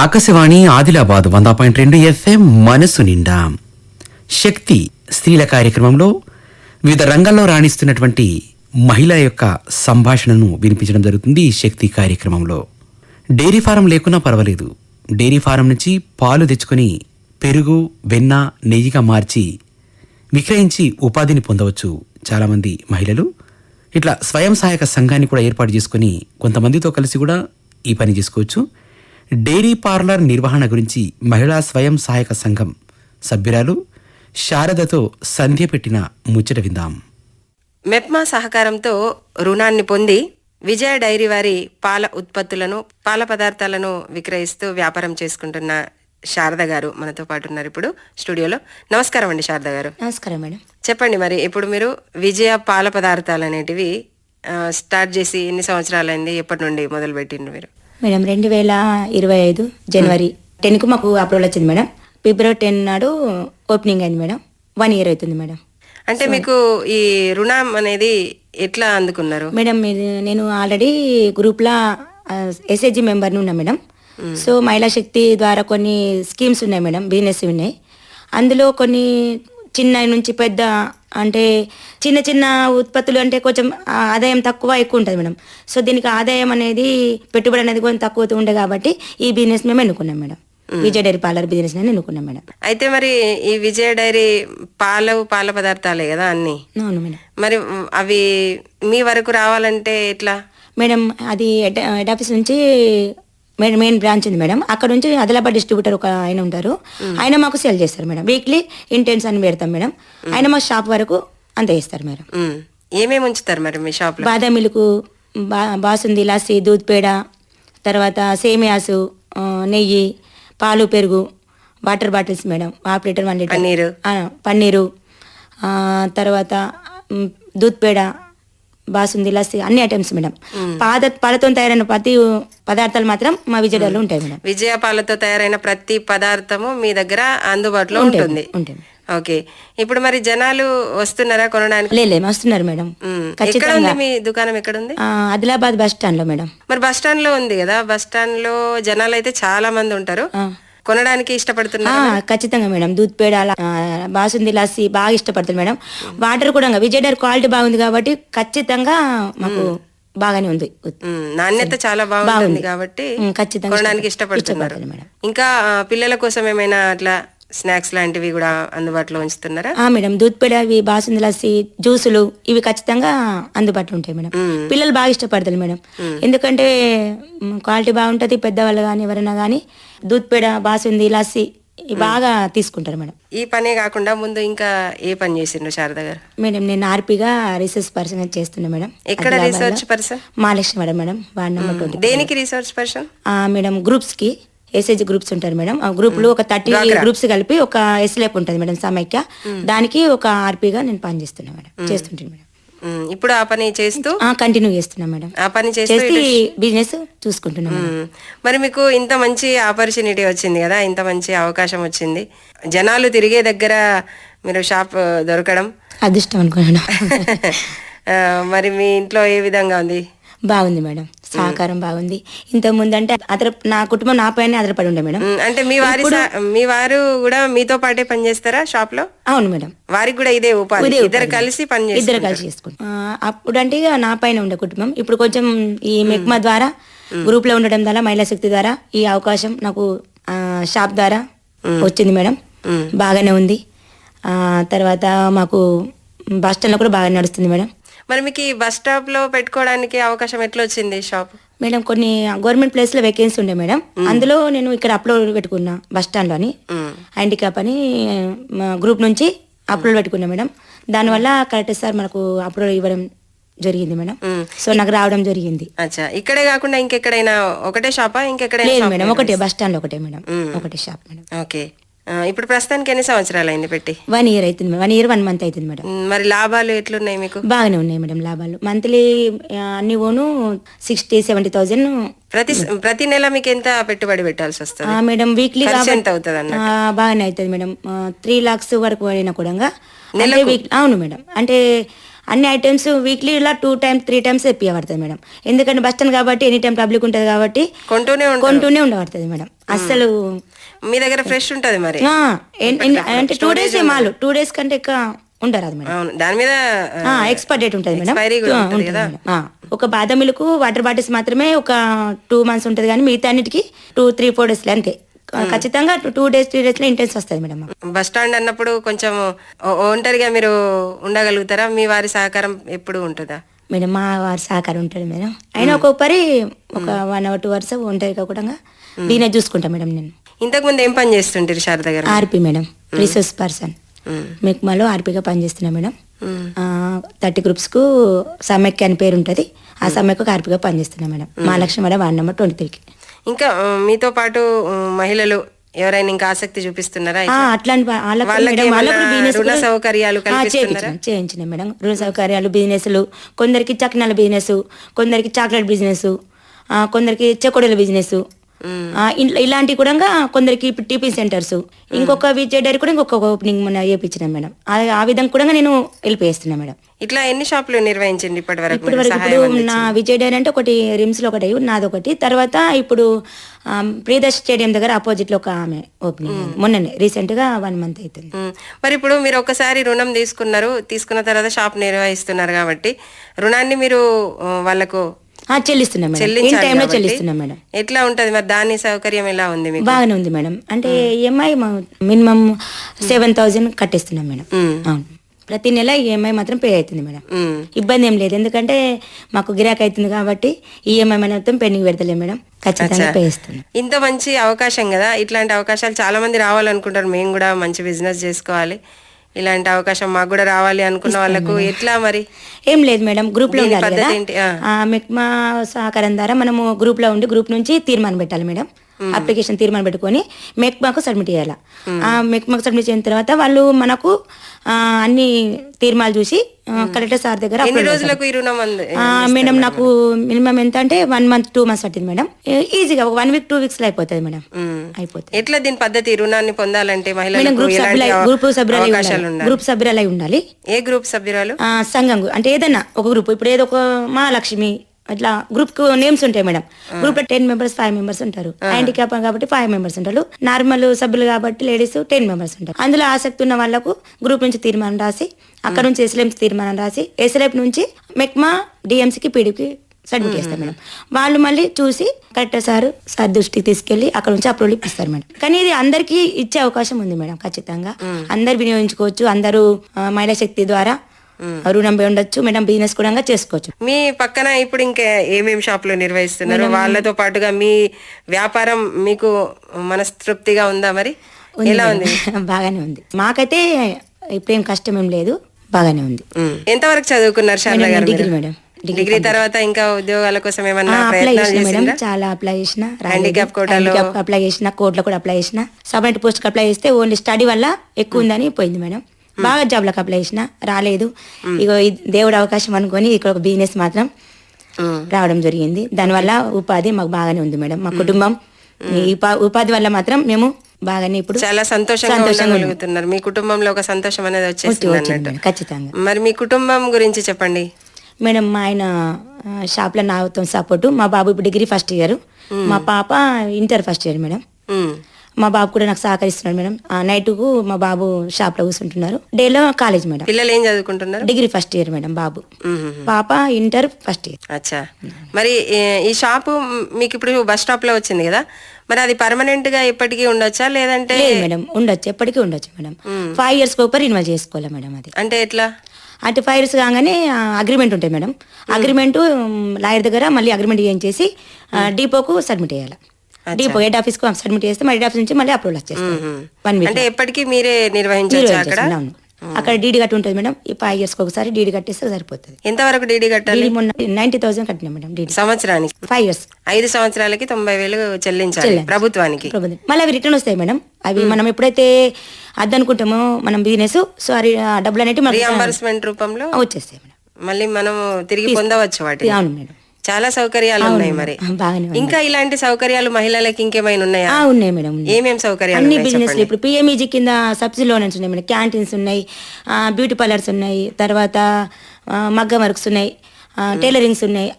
Akashvani Adilabad 100.2 FM మనసు నిండా శక్తి స్త్రీల కార్యక్రమంలో వివిధ రంగాల్లో రాణిస్తున్నటువంటి మహిళల యొక్క సంభాషణను వినిపించడం జరుగుతుంది. ఈ శక్తి కార్యక్రమంలో డైరీ ఫారం లేకున్నా పర్వాలేదు, డైరీ ఫారం నుంచి పాలు తెచ్చుకొని పెరుగు, వెన్న, నెయ్యిగా మార్చి విక్రయించి ఉపాధిని పొందవచ్చు చాలామంది మహిళలు. ఇట్లా స్వయం సహాయక సంఘాన్ని కూడా ఏర్పాటు చేసుకొని కొంతమందితో కలిసి కూడా ఈ పని చేసుకోవచ్చు. డైరీ పార్లర్ నిర్వహణ గురించి మహిళా స్వయం సహాయక సంఘం సభ్యురాలు శారదతో సంధ్య పెట్టిన ముచ్చట విందాం. మెప్మా సహకారంతో రుణాన్ని పొంది విజయ డైరీ వారి పాల ఉత్పత్తులను, పాల పదార్థాలను విక్రయిస్తూ వ్యాపారం చేసుకుంటున్న శారద గారు మనతో పాటు ఉన్నారు ఇప్పుడు స్టూడియోలో. నమస్కారం అండి శారద గారు. నమస్కారం మేడం. చెప్పండి, మరి ఇప్పుడు మీరు విజయ పాల పదార్థాలు అనేటివి స్టార్ట్ చేసి ఎన్ని సంవత్సరాలైంది, ఎప్పటి నుండి మొదలు పెట్టిండ్రు మీరు? మేడం 2025 జనవరి 10కు మాకు అప్రూవల్ వచ్చింది మేడం. ఫిబ్రవరి 10 నాడు ఓపెనింగ్ అయింది మేడం. 1 year అవుతుంది మేడం. అంటే మీకు ఈ రుణం అనేది ఎట్లా అందుకున్నారు మేడం? నేను ఆల్రెడీ గ్రూప్లో ఎస్హెచ్జి మెంబర్ని ఉన్నా మేడం. సో మహిళా శక్తి ద్వారా కొన్ని స్కీమ్స్ ఉన్నాయి మేడం, బిజినెస్ ఉన్నాయి. అందులో కొన్ని చిన్న నుంచి పెద్ద, అంటే చిన్న చిన్న ఉత్పత్తులు అంటే కొంచెం ఆదాయం తక్కువ ఎక్కువ ఉంటుంది మేడం. సో దీనికి ఆదాయం అనేది, పెట్టుబడి అనేది కొంచెం తక్కువ ఉండే కాబట్టి ఈ బిజినెస్ మేము ఎన్నుకున్నాం మేడం. విజయ డైరీ పార్లర్ బిజినెస్ నేను ఎన్నుకున్నాం మేడం. అయితే మరి ఈ విజయ డైరీ పాల పదార్థాలే కదా అన్ని? అవును మేడం. మరి అవి మీ వరకు రావాలంటే ఎట్లా మేడం? అది హెడ్ ఆఫీస్ నుంచి మెయిన్ బ్రాంచ్ ఉంది మేడం. అక్కడ నుంచి ఆదిలాబాద్ డిస్ట్రిబ్యూటర్ ఒక ఆయన ఉంటారు, ఆయన మాకు సేల్ చేస్తారు మేడం. వీక్లీ ఇంటెన్స్ అని పెడతాం మేడం. ఆయన మా షాప్ వరకు అంత చేస్తారు మేడం. ఏమేమి ఉంచుతారు మరి మీ షాప్ లో? బాదం మిల్క్, బాసుంది, లస్సీ, దూద్ పేడ, తర్వాత సేమియాసు, నెయ్యి, పాలు, పెరుగు, water bottles madam, half litre 1 litre paneer, తర్వాత దూద్ పేడ, బాసుంది, లస్సీ, అన్ని ఐటమ్స్ మేడం. పాలతో తయారైన ప్రతి పదార్థాలు మాత్రం మా విజయలో ఉంటాయి మేడం. విజయ పాలతో తయారైన ప్రతి పదార్థము మీ దగ్గర అందుబాటులో ఉంటుంది. ఓకే. ఇప్పుడు మరి జనాలు వస్తున్నారా కొనడానికి? లేదు, వస్తున్నారు మేడం. ఎక్కడ ఉంది మీ దుకాణం? ఎక్కడ ఉంది? ఆదిలాబాద్ బస్ స్టాండ్ లో మేడం. మరి బస్ స్టాండ్ లో ఉంది కదా, బస్ స్టాండ్ లో జనాలు అయితే చాలా మంది ఉంటారు, కొనడానికి ఇష్టపడుతున్నారు? ఖచ్చితంగా మేడం. దూద్ పేడ, బాసుంది, లస్సీ బాగా ఇష్టపడుతుంది మేడం. వాటర్ కూడా విజయ డైరీ క్వాలిటీ బాగుంది కాబట్టి ఖచ్చితంగా మాకు బాగానే ఉంది. నాణ్యత చాలా బాగుంది కాబట్టి ఖచ్చితంగా కొనడానికి ఇష్టపడుతున్నారు మేడం. ఇంకా పిల్లల కోసం ఏమైనా అట్లా స్నాక్స్ లాంటివి కూడా అందుబాటులో ఉంచుతున్నారా? మేడం, దూద్ పేడ, ఇవి బాసుంది, లస్సీ, జ్యూసులు ఇవి ఖచ్చితంగా అందుబాటులో ఉంటాయి మేడం. పిల్లలు బాగా ఇష్టపడతారు మేడం, ఎందుకంటే క్వాలిటీ బాగుంటది. పెద్దవాళ్ళు కానీ ఎవరైనా కానీ దూద్ పేడ, బాసుంది, లస్సీ బాగా తీసుకుంటారు మేడం. ఈ పనే కాకుండా ముందు ఇంకా ఏ పని చేసిండ్రు శారద గారు? మేడం, నేను ఆర్పీగా రీసెర్చ్ పర్సన్ చేస్తున్నా మేడం. ఎక్కడ research person? Mahalakshmi madam. Madam ward number 20. దేనికి రీసెర్చ్ పర్సన్? మేడం గ్రూప్స్ కి, ఎస్హెచ్ గ్రూప్స్ ఉంటారు మేడం. ఆ గ్రూప్ లో ఒక 30 గ్రూప్స్ కలిపి ఒక ఎస్లేప్ ఉంటుంది మేడం, సమైక్య. దానికి ఒక ఆర్పీగా నేను పని చేస్తున్నా మేడం, చేస్తుంటాను మేడం. ఇప్పుడు ఆ పని చేస్తూ కంటిన్యూ చేస్తున్నా మేడం. ఆ పని చేస్తూ బిజినెస్ చూసుకుంటున్నా. మరి మీకు ఇంత మంచి ఆపర్చునిటీ వచ్చింది కదా, ఇంత మంచి అవకాశం వచ్చింది, జనాలు తిరిగే దగ్గర మీరు షాప్ దొరకడం అదృష్టం అనుకున్నాను. మరి మీ ఇంట్లో ఏ విధంగా ఉంది? బాగుంది మేడం, సహకారం బాగుంది. ఇంతకు ముందు అంటే నా కుటుంబం నా పైన ఆధారపడి ఉండే మేడం. అంటే మీ వారు కూడా మీతో పాటే పని చేస్తారా షాప్ లో? అవును మేడం. వారికి కూడా ఇదే ఉపాధి, ఇద్దరు కలిసి చేసుకుంటాం. అప్పుడు అంటే నా పైన ఉండే కుటుంబం. ఇప్పుడు కొంచెం ఈ మెక్మా ద్వారా, గ్రూప్ లో ఉండడం ద్వారా, మహిళా శక్తి ద్వారా ఈ అవకాశం నాకు షాప్ ద్వారా వచ్చింది మేడం. బాగానే ఉంది. తర్వాత మాకు బస్ స్టాండ్ లో కూడా బాగా నడుస్తుంది మేడం. మరి మీకు ఈ బస్ స్టాప్ లో పెట్టుకోవడానికి అవకాశం ఎట్లా వచ్చింది షాప్? మేడం, కొన్ని గవర్నమెంట్ ప్లేస్ లో వేకెన్సీ ఉండే మేడం. అందులో నేను ఇక్కడ అప్లోడ్ పెట్టుకున్నా బస్ స్టాండ్ లో అని, హ్యాండిక్యాప్ అని గ్రూప్ నుంచి అప్లోడ్ పెట్టుకున్నా మేడం. దానివల్ల కరెక్ట్ సార్ మనకు అప్లోడ్ ఇవ్వడం జరిగింది మేడం. సో నాకు రావడం జరిగింది. అచ్చా, ఇక్కడే కాకుండా ఇంకెక్కడైనా ఒకటే షాపా? ఇంకెక్కడైనా? లేదు మేడం, ఒకటే బస్ స్టాండ్ లో ఒకటే మేడం, ఒకటే షాప్ మేడం. ఓకే. ఇప్పుడు ప్రస్తుతానికి ఎన్ని సంవత్సరాలు అయింది పెట్టి? 1 year అవుతుంది మేడం. 1 year 1 month అవుతుంది మేడం. మరి లాభాలు ఎట్లున్నాయి మీకు? బాగానే ఉన్నాయి మేడం లాభాలు. మంత్లీ అన్ని ఓను 60,000-70,000. ప్రతి నెల మీకు ఎంత పెట్టుబడి పెట్టాల్సి వస్తుంది మేడం? వీక్లీ ఎంత అవుతుంది? బాగానే అవుతుంది మేడం. 3 lakhs వరకు అయినా కూడా. అవును మేడం. అంటే అన్ని ఐటమ్స్ వీక్లీ ఇలా 2 times 3 times తెప్పియబడుతుంది మేడం. ఎందుకంటే బస్ స్టాండ్ కాబట్టి ఎనీ టైం పబ్లిక్ ఉంటుంది కాబట్టి కొంటూనే ఉండబడుతుంది మేడం. అస్సలు మీ దగ్గర ఫ్రెష్ ఉంటది మరి. అంటే 2 days మాలు 2 days కంటే ఎక్కువ ఉండరాదు మేడం. అవును, దాని మీద ఎక్స్పైర్ డేట్ ఉంటుంది మేడం. expiry కూడా ఉంటది కదా. ఒక బాదం మిల్క్ వాటర్ బాటిల్స్ మాత్రమే ఒక 2 months ఉంటుంది కానీ మిగతా అన్నిటికి 2-3-4 days అంతే. ఖచ్చితంగా 2 days 3 days లో ఇంటెన్స్ వస్తుంది మేడం. బస్ స్టాండ్ అన్నప్పుడు కొంచెం ఒంటరిగా మీరు ఉండగలుగుతారా? మీ వారి సహకారం ఎప్పుడు ఉంటుందా? మేడం మా వారి సహకారం ఉంటుంది మేడం. అయినా ఒక్కొక్కరి ఒక 1 or 2 hours ఒంటరిగా కూడా బిజినెస్ చూసుకుంటా మేడం. నేను ఇంతకు ముందు ఏం పని చేస్తుంటారు శారద గారు? ఆర్పి మేడం, రిసోర్స్ పర్సన్ మెక్మాలో ఆర్పిగా పనిచేస్తున్నా మేడం. 30 groups కు సమైక్య అని పేరు ఉంటుంది. ఆ సమైక్యకు ఆర్పిగా పనిచేస్తున్నా madam. Mahalakshmi madam ward number 23కి. ఇంకా మీతో పాటు మహిళలు ఎవరైనా ఇంకా ఆసక్తి చూపిస్తున్నారా? అట్లాంటి రుణ సౌకర్యాలు చేయించిన మేడం. రుణ సౌకర్యాలు, బిజినెస్లు, కొందరికి చక్నాల బిజినెస్, కొందరికి చాక్లెట్ బిజినెస్, కొందరికి చెకోడీల బిజినెస్, ఇలాంటి కూడా కొందరికి టిఫిన్ సెంటర్స్, ఇంకొక విజయ్ డైరీ కూడా ఇంకొక ఓపెనింగ్ మొన్న చేయించిన మేడం. ఆ విధంగా కూడా నేను హెల్ప్ చేస్తున్నా మేడం. ఇట్లా ఎన్ని షాపులు నిర్వహించండి ఇప్పటి వరకు? ఇప్పుడు నా విజయ్ డైరీ అంటే ఒకటి రిమ్స్ లో ఒకటి, నాదొకటి. తర్వాత ఇప్పుడు ప్రియదర్శి స్టేడియం దగ్గర ఆపోజిట్ లో ఒక ఆమె ఓపెనింగ్ మొన్ననే రీసెంట్ గా 1 month అవుతుంది. మరి ఇప్పుడు మీరు ఒకసారి రుణం తీసుకున్న తర్వాత షాప్ నిర్వహిస్తున్నారు కాబట్టి రుణాన్ని మీరు వాళ్ళకు చెల్లిస్తున్నాం మేడం. ఎట్లా ఉంటది మరి దాని సౌకర్యం ఎలా ఉంది మీకు? బాగానే ఉంది మేడం. అంటే ఈఎంఐ మినిమం 7,000 కట్టేస్తున్నాం మేడం. అవును, ప్రతి నెల ఈఎంఐ మాత్రం పే అవుతుంది మేడం. ఇబ్బంది ఏం లేదు, ఎందుకంటే మాకు గిరాక్ అవుతుంది కాబట్టి ఈఎంఐ మొత్తం పెండింగ్ పెడతలే మేడం. ఖచ్చితంగా పే చేస్తున్నాం. ఇంత మంచి అవకాశం కదా, ఇట్లాంటి అవకాశాలు చాలా మంది రావాలనుకుంటారు. మేము కూడా మంచి బిజినెస్ చేసుకోవాలి, ఇలాంటి అవకాశం మాకు కూడా రావాలి అనుకున్న వాళ్ళకు ఎట్లా మరి? ఏం లేదు మేడం, గ్రూప్ లో మెక్మా సహకారం ద్వారా మనము గ్రూప్ లో ఉండి గ్రూప్ నుంచి తీర్మానం పెట్టాలి మేడం. అప్లికేషన్ తీర్మానం పెట్టుకొని మెక్మాకు సబ్మిట్ చేయాలి. మెక్మాకు సబ్మిట్ చేసిన తర్వాత వాళ్ళు మనకు అన్ని తీర్మానాలు చూసి కలెక్టర్ సార్ దగ్గర మేడం నాకు మినిమం ఎంత అంటే 1 month 2 months పట్టింది మేడం. ఈజీగా 1 week 2 weeks లో అయిపోతుంది మేడం. అయిపోతుంది. ఎట్లా దీని పద్ధతి? రుణాన్ని పొందాలంటే గ్రూప్ సభ్యురాలై ఉండాలి. ఏ గ్రూప్ సభ్యురాలు? సంఘం అంటే ఏదైనా ఒక గ్రూప్. ఇప్పుడు ఏదో ఒక మహాలక్ష్మి అట్లా గ్రూప్ కు నేమ్స్ ఉంటాయి మేడం. గ్రూప్ లో 10 members 5 members ఉంటారు. హ్యాండిక్యాప్ కాబట్టి 5 members ఉంటారు. నార్మల్ సభ్యులు కాబట్టి లేడీస్ 10 members ఉంటారు. అందులో ఆసక్తి ఉన్న వాళ్ళకు గ్రూప్ నుంచి తీర్మానం రాసి, అక్కడ నుంచి ఎస్ఎల్ఎంసి తీర్మానం రాసి, ఎస్ఎల్ఎఫ్ నుంచి మెక్మా డిఎంసీకి పీడీకి సబ్మిట్ చేస్తారు మేడం. వాళ్ళు మళ్ళీ చూసి కలెక్టర్ సార్ దృష్టికి తీసుకెళ్లి అక్కడ నుంచి అప్రూవల్ ఇప్పిస్తారు మేడం. కానీ ఇది అందరికీ ఇచ్చే అవకాశం ఉంది మేడం. ఖచ్చితంగా అందరు వినియోగించుకోవచ్చు. అందరూ మహిళా శక్తి ద్వారా రుణం ఉండొచ్చు మేడం. బిజినెస్ కూడా చేసుకోవచ్చు. మీ పక్కన ఇప్పుడు ఇంకా ఏమేమి షాపులు నిర్వహిస్తున్నారు? వాళ్ళతో పాటుగా మీ వ్యాపారం మీకు మనస్తృప్తిగా ఉందా? మరి ఎలా ఉంది? బాగానే ఉంది. మాకైతే ఇప్పుడేం కష్టం ఏం లేదు, బాగానే ఉంది. ఎంతవరకు చదువుకున్నారు శారద గారు? Degree madam. డిగ్రీ తర్వాత ఇంకా ఉద్యోగాల కోసం ఏమన్నా ప్రయత్నాలు చేసిండ్రా? చాలా అప్లై చేసిన, హ్యాండిక్యాప్ కోటాలో అప్లై చేసిన, కోర్టులో కూడా అప్లై చేసిన. సబ్ పోస్ట్ అప్లై చేస్తే ఓన్లీ స్టడీ వల్ల ఎక్కువ ఉందని పోయింది మేడం. బాగా జాబ్లకు అప్లై చేసిన, రాలేదు. ఇగో దేవుడు అవకాశం అనుకొని ఇక్కడ ఒక బిజినెస్ మాత్రం రావడం జరిగింది. దానివల్ల ఉపాధి మాకు బాగానే ఉంది మేడం. మా కుటుంబం ఉపాధి వల్ల మాత్రం మేము బాగానే ఇప్పుడు చాలా సంతోషంగా మీ కుటుంబంలో ఒక సంతోషం అనేది వచ్చేసింది. ఖచ్చితంగా. మరి మీ కుటుంబం గురించి చెప్పండి మేడం. మా ఆయన షాప్ లో నాతో సపోర్టు. మా బాబు ఇప్పుడు డిగ్రీ ఫస్ట్ ఇయర్, మా పాప ఇంటర్ ఫస్ట్ ఇయర్ మేడం. మా బాబు కూడా నాకు సహకరిస్తున్నాడు మేడం. నైట్ కు మా బాబు షాప్ లో కూర్చుంటున్నారు, డేలో కాలేజ్ మేడం. పిల్లలు ఏం చదువుకుంటున్నారు? డిగ్రీ ఫస్ట్ ఇయర్ మేడం బాబు, పాప ఇంటర్ ఫస్ట్ ఇయర్. అచ్చా. మరి ఈ షాపు మీకు ఇప్పుడు బస్ స్టాప్ లో వచ్చింది కదా, మరి అది పర్మనెంట్ గా ఎప్పటికీ ఉండొచ్చా లేదంటే? లేదు మేడం, ఉండొచ్చు, ఎప్పటికీ ఉండొచ్చు మేడం. 5 years కు రిన్యూవల్ చేసుకోవాలి మేడం. అది అంటే ఎట్లా? అంటే 5 years కాగానే అగ్రిమెంట్ ఉంటాయి మేడం. అగ్రిమెంట్ లాయర్ దగ్గర మళ్ళీ అగ్రిమెంట్ ఏం చేసి డిపోకు సబ్మిట్ చేయాలి. డిపో హెడ్ ఆఫీస్ కు సబ్మిట్ చేస్తే మళ్ళీ హెడ్ ఆఫీస్ నుంచి మళ్ళీ అప్రూవల్ వచ్చేస్తాం. 1 week. అంటే ఎప్పటికీ మీరే నిర్వహించవచ్చు అక్కడ? అక్కడ డీడీ కట్టి ఉంటుంది మేడం. ఈ 5 years ఒకసారి డీడీ కట్టేస్తే సరిపోతుంది. ఎంతవరకు డీడీ కట్టాలి? మొన్న 90,000 కట్టినా మేడం డీడీ. సంవత్సరానికి 5 years. 5 సంవత్సరాలకి 90,000 చెల్లించాలి ప్రభుత్వానికి. మళ్ళీ అవి రిటర్న్ వస్తాయి మేడం. అవి మనం ఎప్పుడైతే అద్దనుకుంటామో మనం బిజినెస్, సో డబ్బులు అనేవి రియంబర్స్మెంట్ రూపంలో వచ్చేస్తాయి మేడం. మళ్ళీ మనం తిరిగి పొందవచ్చు వాటి. అవును మేడం. చాలా సౌకర్యాలు ఉన్నాయి. మరి ఇంకా ఇలాంటి సౌకర్యాలు మహిళలకి ఇంకేమైనా ఉన్నాయా? ఉన్నాయి మేడం. ఏమేమి సౌకర్యాలు? అన్ని బిజినెస్ ఇప్పుడు పిఎంఈజీ కింద సబ్సిడీ లోన్స్ ఉన్నాయి మేడం. క్యాంటీన్స్ ఉన్నాయి, బ్యూటీ పార్లర్స్ ఉన్నాయి, తర్వాత మగ్గం వర్క్స్ ఉన్నాయి, టైలరింగ్స్ ఉన్నాయి,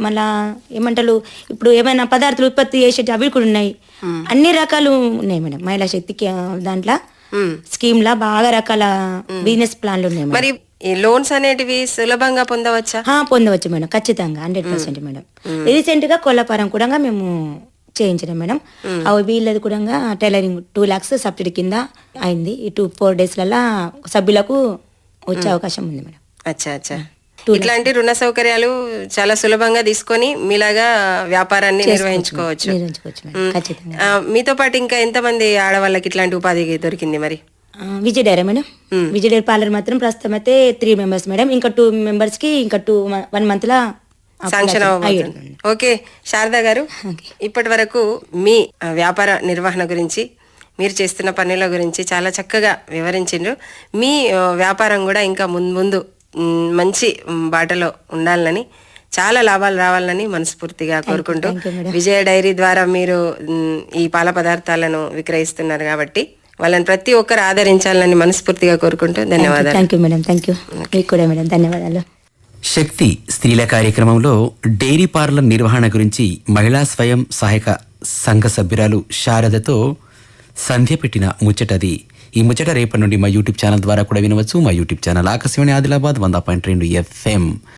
మళ్ళా ఏమంటారు ఇప్పుడు ఏమైనా పదార్థాలు ఉత్పత్తి చేసేటి అవి కూడా ఉన్నాయి. అన్ని రకాలు ఉన్నాయి మేడం మహిళా శక్తికి దాంట్లో స్కీమ్ లా బాగా రకాల బిజినెస్ ప్లాన్లు ఉన్నాయి మేడం. మరి ఈ లోన్స్ అనేటివి సులభంగా పొందవచ్చా? పొందవచ్చు మేడం, ఖచ్చితంగా 100% మేడం. రీసెంట్ గా కోళ్ళపారం కూడా మేము చేయించినాం మేడం. అవి వీళ్ళది కూడా టైలరింగ్ 2 lakhs సబ్సిడీ కింద అయింది. ఈ 4 days సభ్యులకు వచ్చే అవకాశం ఉంది మేడం. అచ్చా అచ్చా. ఇట్లాంటి రుణ సౌకర్యాలు చాలా సులభంగా తీసుకొని మీలాగా వ్యాపారాన్ని నిర్వహించుకోవచ్చు. మేడం, ఖచ్చితంగా. మీతో పాటు ఇంకా ఎంతమంది ఆడవాళ్ళకి ఇట్లాంటి ఉపాధి దొరికింది మరి? Vijay dairy madam, Vijay dairy parlour మాత్రం ప్రస్తుతం అయితే 3 members మేడం. ఇంకా 2 members కి ఇంకా 1 month లా శాంక్షన్ అవ్వబోతుంది. ఓకే శారదా గారు, ఇప్పటి వరకు మీ వ్యాపార నిర్వహణ గురించి, మీరు చేస్తున్న పనుల గురించి చాలా చక్కగా వివరించిండ్రు. మీ వ్యాపారం కూడా ఇంకా ముందు మంచి బాటలో ఉండాలని, చాలా లాభాలు రావాలని మనస్ఫూర్తిగా కోరుకుంటూ, విజయ డైరీ ద్వారా మీరు ఈ పాల పదార్థాలను విక్రయిస్తున్నారు కాబట్టి వాళ్ళని ప్రతి ఒక్కరు ఆదరించాలని మనస్ఫూర్తిగా కోరుకుంటూ ధన్యవాదాలు. Thank you madam, thank you. మీకు కూడా మేడం ధన్యవాదాలు. శక్తి స్త్రీల కార్యక్రమంలో డైరీ పార్లర్ నిర్వహణ గురించి మహిళా స్వయం సహాయక సంఘ సభ్యురాలు శారదతో సంధ్య పెట్టిన ముచ్చటది. ఈ ముచ్చట రేపటి నుండి మా యూట్యూబ్ ఛానల్ ద్వారా కూడా వినవచ్చు. మా YouTube channel Akashvani Adilabad 100.2 FM.